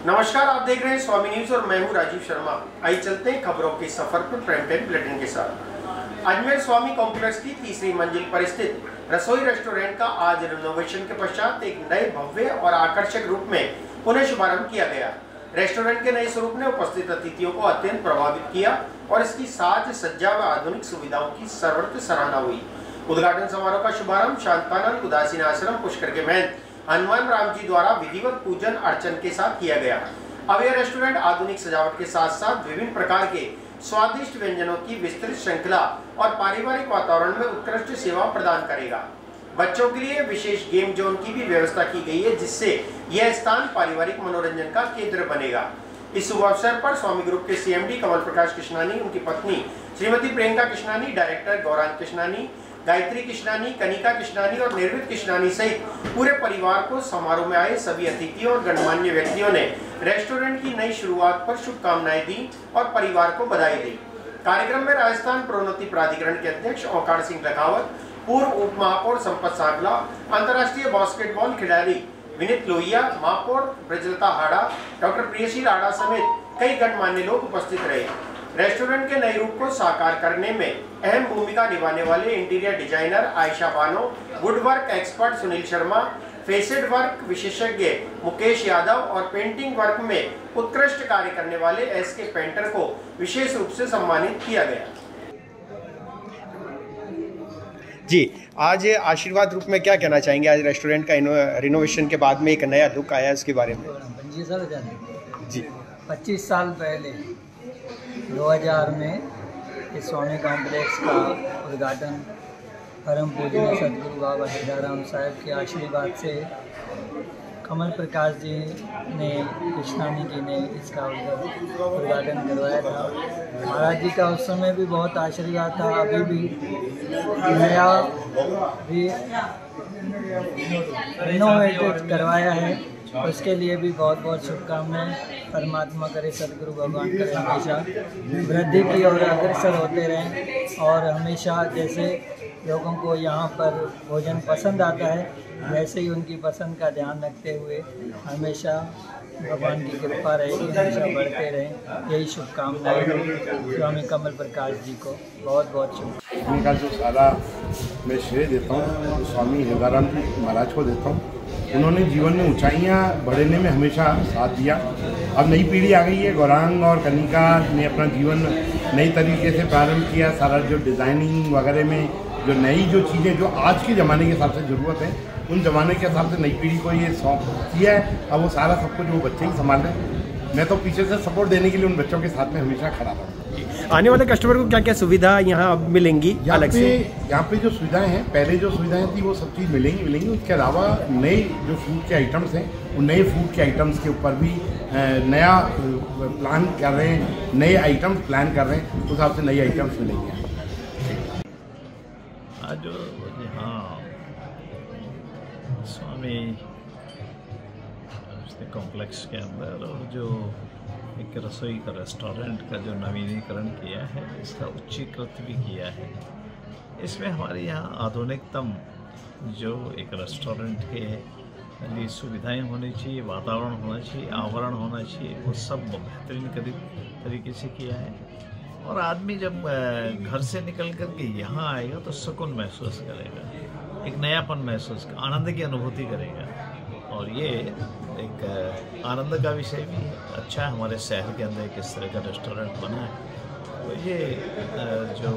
नमस्कार, आप देख रहे हैं स्वामी न्यूज और मैं हूं राजीव शर्मा। आइए चलते हैं खबरों के सफर पर प्राइम टाइम बुलेटिन के साथ। अजमेर स्वामी कॉम्प्लेक्स की तीसरी मंजिल पर स्थित रसोई रेस्टोरेंट का आज रिनोवेशन के पश्चात एक नए भव्य और आकर्षक रूप में पुनः शुभारंभ किया गया। रेस्टोरेंट के नए स्वरूप ने उपस्थित अतिथियों को अत्यंत प्रभावित किया और इसकी साज सज्जा व आधुनिक सुविधाओं की सर्वत्र सराहना हुई। उद्घाटन समारोह का शुभारंभ शांतानंद उदासीन आश्रम पुष्कर के महंत हनुमान राम जी द्वारा विधिवत पूजन अर्चन के साथ किया गया। अब यह रेस्टोरेंट आधुनिक सजावट के साथ साथ विभिन्न प्रकार के स्वादिष्ट व्यंजनों की विस्तृत श्रृंखला और पारिवारिक वातावरण में उत्कृष्ट सेवा प्रदान करेगा। बच्चों के लिए विशेष गेम जोन की भी व्यवस्था की गई है, जिससे यह स्थान पारिवारिक मनोरंजन का केंद्र बनेगा। इस शुभ अवसर पर स्वामी ग्रुप के सीएमडी कमल प्रकाश कृष्णानी, उनकी पत्नी श्रीमती प्रियंका कृष्णानी, डायरेक्टर गौरांग कृष्णानी, गायत्री कृष्णानी, कनिका कृष्णानी और निर्वित कृष्णानी सहित पूरे परिवार को समारोह में आए सभी अतिथियों और गणमान्य व्यक्तियों ने रेस्टोरेंट की नई शुरुआत पर शुभकामनाएं दी और परिवार को बधाई दी। कार्यक्रम में राजस्थान प्रोन्नति प्राधिकरण के अध्यक्ष ओंकार सिंह लखावत, पूर्व उप महापौर संपत सांगला, अंतर्राष्ट्रीय बास्केटबॉल खिलाड़ी विनीत लोहिया, महापौर ब्रजलता हाड़ा, डॉक्टर प्रियशील हाड़ा समेत कई गणमान्य लोग उपस्थित रहे। रेस्टोरेंट के नए रूप को साकार करने में अहम भूमिका निभाने वाले interior designer Ayesha Bano, woodwork expert Sunil Sharma, facet work विशेषज्ञ मुकेश यादव और पेंटिंग वर्क में उत्कृष्ट कार्य करने वाले एसके पेंटर को विशेष रूप से सम्मानित किया गया। जी, आज आशीर्वाद रूप में क्या कहना चाहेंगे? आज रेस्टोरेंट का रिनोवेशन के बाद में एक नया लुक आया, इसके बारे में। जी, 25 साल पहले 2000 में इस स्वामी कॉम्प्लेक्स का उद्घाटन परम पूजनीय सदगुरु बाबा हिरदाराम साहब के आशीर्वाद से कमल प्रकाश जी ने, कृष्णानी जी ने इसका उद्घाटन करवाया था। महाराज जी का उस समय भी बहुत आशीर्वाद था, अभी भी नया भी रिनोवेटेड करवाया है, उसके लिए भी बहुत बहुत शुभकामनाएं। परमात्मा करे सदगुरु भगवान करे हमेशा वृद्धि की ओर अग्रसर होते रहें और हमेशा जैसे लोगों को यहाँ पर भोजन पसंद आता है, वैसे ही उनकी पसंद का ध्यान रखते हुए हमेशा भगवान की कृपा रहेगी, हमेशा बढ़ते रहें। यही शुभकामनाएं स्वामी कमल प्रकाश जी को बहुत बहुत शुभकामनाएं। इनका जो सारा मैं श्रेय देता हूँ तो स्वामी हिरदाराम जी महाराज को देता हूँ। उन्होंने जीवन में ऊंचाइयाँ बढ़ने में हमेशा साथ दिया। अब नई पीढ़ी आ गई है, गौरांग और कनिका ने अपना जीवन नई तरीके से प्रारंभ किया। सारा जो डिज़ाइनिंग वगैरह में जो नई जो चीज़ें जो आज के ज़माने के हिसाब से ज़रूरत है, उन ज़माने के हिसाब से नई पीढ़ी को ये सौंप किया है। अब वो सारा सब कुछ वो बच्चे ही संभाल रहे हैं। मैं तो पीछे से सपोर्ट देने के लिए उन बच्चों के साथ में हमेशा खड़ा रहा। आने वाले कस्टमर को क्या क्या सुविधा यहाँ अब मिलेंगी? यहाँ पे जो सुविधाएं हैं, पहले जो सुविधाएं थी वो सब चीज़ मिलेंगी। उसके अलावा नए जो फूड के आइटम्स हैं, उन नए फूड के आइटम्स के ऊपर भी नया प्लान कर रहे हैं, नए आइटम्स प्लान कर रहे हैं, उस हिसाब से नए आइटम्स मिलेंगे। आज यहाँ स्वामी कॉम्प्लेक्स के अंदर और जो एक रसोई का रेस्टोरेंट का जो नवीनीकरण किया है, इसका उच्चीकृत भी किया है। इसमें हमारे यहाँ आधुनिकतम जो एक रेस्टोरेंट के लिए सुविधाएं होनी चाहिए, वातावरण होना चाहिए, आवरण होना चाहिए, वो सब बेहतरीन तरीके से किया है। और आदमी जब घर से निकल कर के यहाँ आएगा तो सुकून महसूस करेगा, एक नयापन महसूस, आनंद की अनुभूति करेगा। और ये एक आनंद का विषय भी है। अच्छा है हमारे शहर के अंदर किस तरह का रेस्टोरेंट बना है। तो ये जो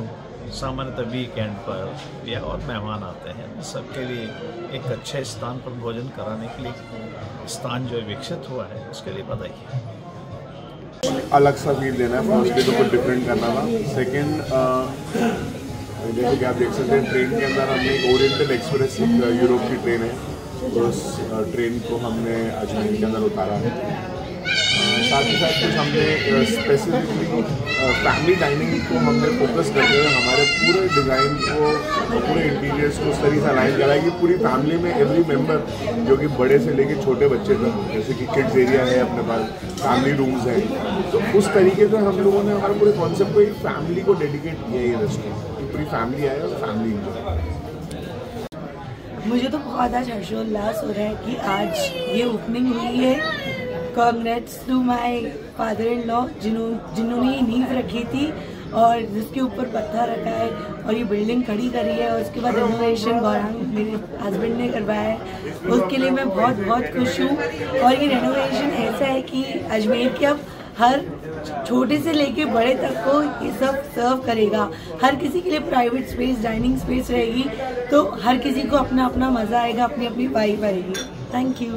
सामान्यतः वीकेंड पर या और मेहमान आते हैं, सबके लिए एक अच्छे स्थान पर भोजन कराने के लिए स्थान जो विकसित हुआ है, उसके लिए बधाई। अलग सा फील देना है, फर्स्ट तो कुछ डिफरेंट करना था। सेकेंड, जैसे कि आप देख सकते हैं ट्रेन के अंदर हमने एक ओरिएंटल एक्सप्रेस, यूरोप की ट्रेन है, उस ट्रेन को हमने अजमेर के अंदर उतारा है। साथ ही साथ कुछ हमने स्पेसिफिकली फैमिली डाइनिंग को हमने फोकस करते हुए हमारे पूरे डिज़ाइन को, पूरे इंटीरियर्स को उस तरीके से अलाइन करा है कि पूरी फैमिली में एवरी मेंबर, जो कि बड़े से लेके छोटे बच्चे तक, जैसे कि किड्स एरिया है अपने पास, फैमिली रूम्स हैं, तो उस तरीके से हम लोगों ने हमारे पूरे कॉन्सेप्ट को एक फैमिली को डेडिकेट किया है। ये रेस्टोरेंट पूरी फैमिली आए और फैमिली इंजॉय। मुझे तो बहुत आज हर्षोल्लास हो रहा है कि आज ये ओपनिंग हुई है congrats to my father in law जिन्होंने ये नींव रखी थी और जिसके ऊपर पत्थर रखा है और ये बिल्डिंग खड़ी करी है और उसके बाद रेनोवेशन गौरांग मेरे हस्बैंड ने करवाया है। उसके लिए मैं बहुत बहुत खुश हूँ। और ये रेनोवेशन ऐसा है कि अजमेर के अब हर छोटे से लेके बड़े तक को ये सब सर्व करेगा। हर किसी के लिए प्राइवेट स्पेस, डाइनिंग स्पेस रहेगी, तो हर किसी को अपना अपना मज़ा आएगा, अपनी अपनी वाइब आएगी। Thank you.